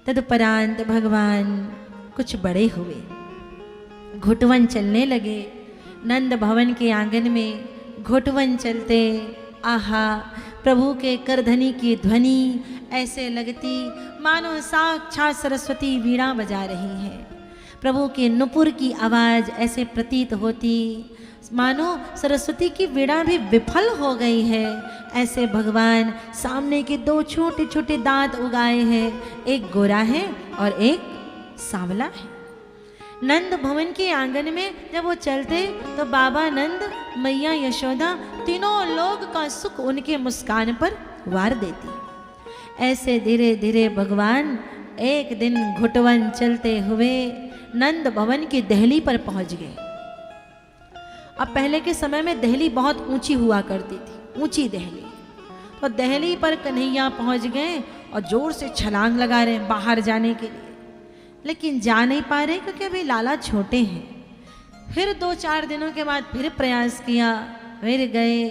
तदुपरांत भगवान कुछ बड़े हुए, घुटवन चलने लगे। नंद भवन के आंगन में घुटवन चलते, आहा, प्रभु के करधनी की ध्वनि ऐसे लगती मानो साक्षात सरस्वती वीणा बजा रही है। प्रभु के नुपुर की आवाज़ ऐसे प्रतीत होती मानो सरस्वती की वीणा भी विफल हो गई है। ऐसे भगवान सामने के दो छोटे छोटे दांत उगाए हैं, एक गोरा है और एक सांवला है। नंद भवन के आंगन में जब वो चलते तो बाबा नंद, मैया यशोदा, तीनों लोग का सुख उनके मुस्कान पर वार देती। ऐसे धीरे धीरे भगवान एक दिन घुटवन चलते हुए नंद भवन की दहली पर पहुंच गए। अब पहले के समय में दहली बहुत ऊंची हुआ करती थी, ऊंची दहली। तो दहली पर कन्हैया पहुंच गए और जोर से छलांग लगा रहे हैं बाहर जाने के लिए, लेकिन जा नहीं पा रहे क्योंकि अभी लाला छोटे हैं। फिर 2-4 दिनों के बाद फिर प्रयास किया, फिर गए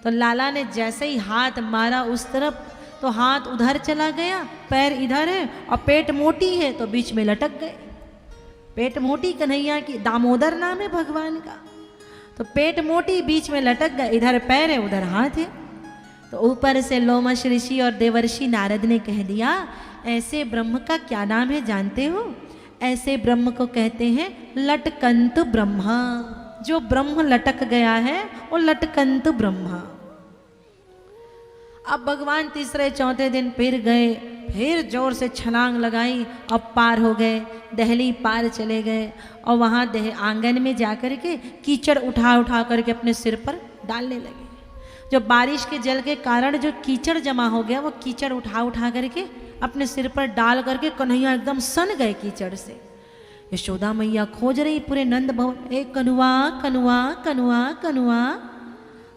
तो लाला ने जैसे ही हाथ मारा उस तरफ तो हाथ उधर चला गया, पैर इधर है और पेट मोटी है तो बीच में लटक गए। पेट मोटी कन्हैया की, दामोदर नाम है भगवान का, तो पेट मोटी बीच में लटक गए, इधर पैर है उधर हाथ है। तो ऊपर से लोमश ऋषि और देवर्षि नारद ने कह दिया, ऐसे ब्रह्म का क्या नाम है जानते हो? ऐसे ब्रह्म को कहते हैं लटकंत ब्रह्मा। जो ब्रह्म लटक गया है वो लटकंत ब्रह्मा। अब भगवान तीसरे चौथे दिन फिर गए, फिर जोर से छलांग लगाई, अब पार हो गए, दहली पार चले गए और वहाँ आंगन में जाकर के कीचड़ उठा उठा करके अपने सिर पर डालने लगे। जो बारिश के जल के कारण जो कीचड़ जमा हो गया वो कीचड़ उठा उठा करके अपने सिर पर डाल करके कन्हैया एकदम सन गए कीचड़ से। यशोदा मैया खोज रही पूरे नंद भवन, एक कनुआ कनुआ कनुआ कनुआ।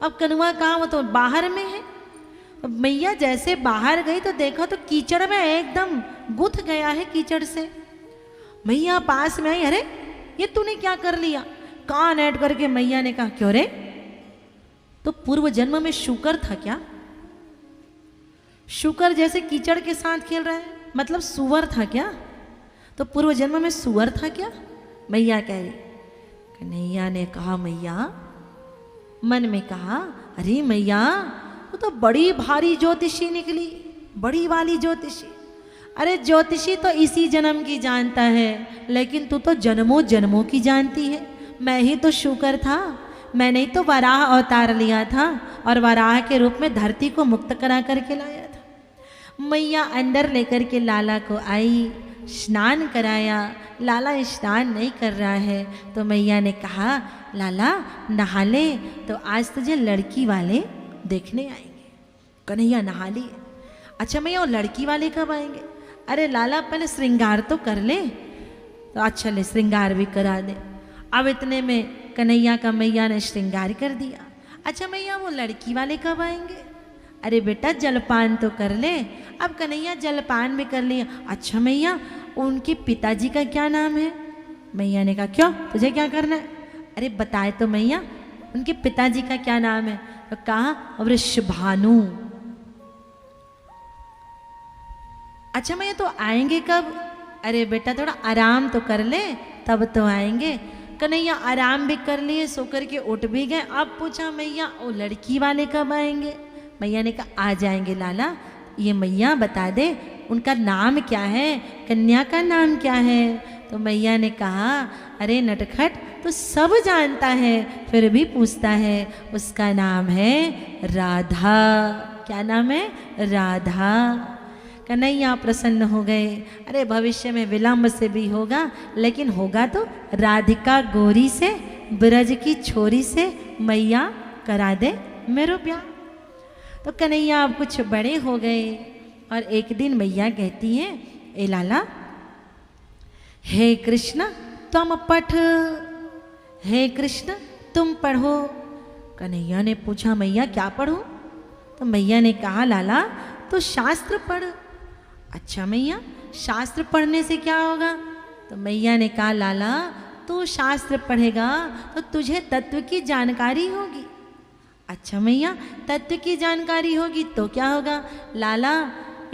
अब कनुआ कहाँ, वो तो बाहर में है। मैया जैसे बाहर गई तो देखा तो कीचड़ में एकदम गुथ गया है कीचड़ से। मैया पास में आई, अरे ये तूने क्या कर लिया? कान ऐड करके मैया ने कहा, क्यों रे, तो पूर्व जन्म में शुकर था क्या? शुकर जैसे कीचड़ के साथ खेल रहा है, मतलब सुअर था क्या? तो पूर्व जन्म में सुअर था क्या? मैया कह रही। कन्हैया ने कहा, मैया, मन में कहा, अरे मैया वो तो बड़ी भारी ज्योतिषी निकली, बड़ी वाली ज्योतिषी। अरे ज्योतिषी तो इसी जन्म की जानता है, लेकिन तू तो जन्मों जन्मों की जानती है। मैं ही तो शुकर था, मैंने ही तो वराह अवतार लिया था और वराह के रूप में धरती को मुक्त करा करके लाया था। मैया अंदर लेकर के लाला को आई, स्नान कराया। लाला स्नान नहीं कर रहा है तो मैया ने कहा, लाला नहा ले, तो आज तुझे लड़की वाले देखने आएंगे। कन्हैया नहा लिए। अच्छा मैया वो लड़की वाले कब आएंगे? अरे लाला पहले श्रृंगार तो कर ले। तो अच्छा ले, श्रृंगार भी करा दे। अब इतने में कन्हैया का मैया ने श्रृंगार कर दिया। अच्छा मैया वो लड़की वाले कब आएंगे? अरे बेटा जलपान तो कर ले। अब कन्हैया जलपान भी कर लिया। अच्छा मैया उनके पिताजी का क्या नाम है? मैया ने कहा, क्यों, तुझे क्या करना है? अरे बताए तो मैया, उनके पिताजी का क्या नाम है? तो कहा, वृषभानु। अच्छा मैया तो आएंगे कब? अरे बेटा थोड़ा आराम तो कर ले तब तो आएंगे। कन्हैया आराम भी कर लिए, सो करके उठ भी गए। अब पूछा मैया वो लड़की वाले कब आएंगे? मैया ने कहा, आ जाएंगे लाला। ये मैया बता दे उनका नाम क्या है, कन्या का नाम क्या है? तो मैया ने कहा, अरे नटखट तो सब जानता है फिर भी पूछता है, उसका नाम है राधा। क्या नाम है? राधा। कन्हैया प्रसन्न हो गए। अरे भविष्य में विलंब से भी होगा, लेकिन होगा तो राधिका गोरी से, ब्रज की छोरी से मैया करा दे मेरो ब्याह। तो कन्हैया अब कुछ बड़े हो गए और एक दिन मैया कहती हैं, ए लाला, हे कृष्ण तुम पढ़, हे कृष्ण तुम पढ़ो। कन्हैया ने पूछा, मैया क्या पढ़ूं? तो मैया ने कहा, लाला तो शास्त्र पढ़। अच्छा मैया शास्त्र पढ़ने से क्या होगा? तो मैया ने कहा, लाला तू शास्त्र पढ़ेगा तो तुझे तत्व की जानकारी होगी। अच्छा मैया तत्व की जानकारी होगी तो क्या होगा? लाला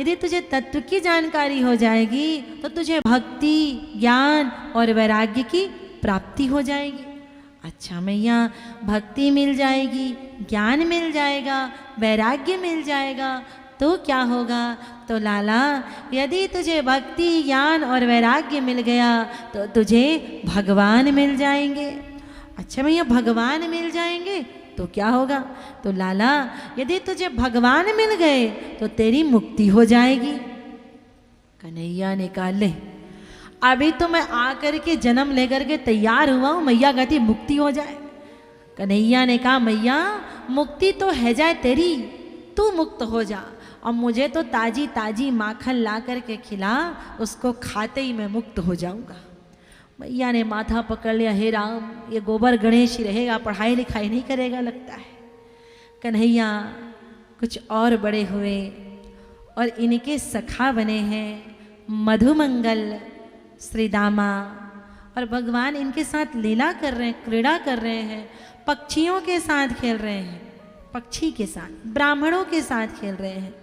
यदि तुझे तत्व की जानकारी हो जाएगी तो तुझे भक्ति, ज्ञान और वैराग्य की प्राप्ति हो जाएगी। अच्छा मैया, भक्ति मिल जाएगी, ज्ञान मिल जाएगा, वैराग्य मिल जाएगा तो क्या होगा? तो लाला, यदि तुझे भक्ति, ज्ञान और वैराग्य मिल गया तो तुझे भगवान मिल जाएंगे। अच्छा भैया, भगवान मिल जाएंगे तो क्या होगा? तो लाला, यदि तुझे भगवान मिल गए तो तेरी मुक्ति हो जाएगी। कन्हैया ने कहा, ले अभी तो मैं आकर के जन्म लेकर के तैयार हुआ हूँ, मैया कहती मुक्ति हो जाए। कन्हैया ने कहा, मैया मुक्ति तो है जाए तेरी, तू मुक्त हो जा, और मुझे तो ताजी ताजी माखन ला करके खिला, उसको खाते ही मैं मुक्त हो जाऊंगा। मैया ने माथा पकड़ लिया, हे राम, ये गोबर गणेश ही रहेगा, पढ़ाई लिखाई नहीं करेगा लगता है। कन्हैया कुछ और बड़े हुए और इनके सखा बने हैं मधुमंगल, श्रीदामा, और भगवान इनके साथ लीला कर रहे हैं, क्रीड़ा कर रहे हैं, पक्षियों के साथ खेल रहे हैं, पक्षी के साथ, ब्राह्मणों के साथ खेल रहे हैं।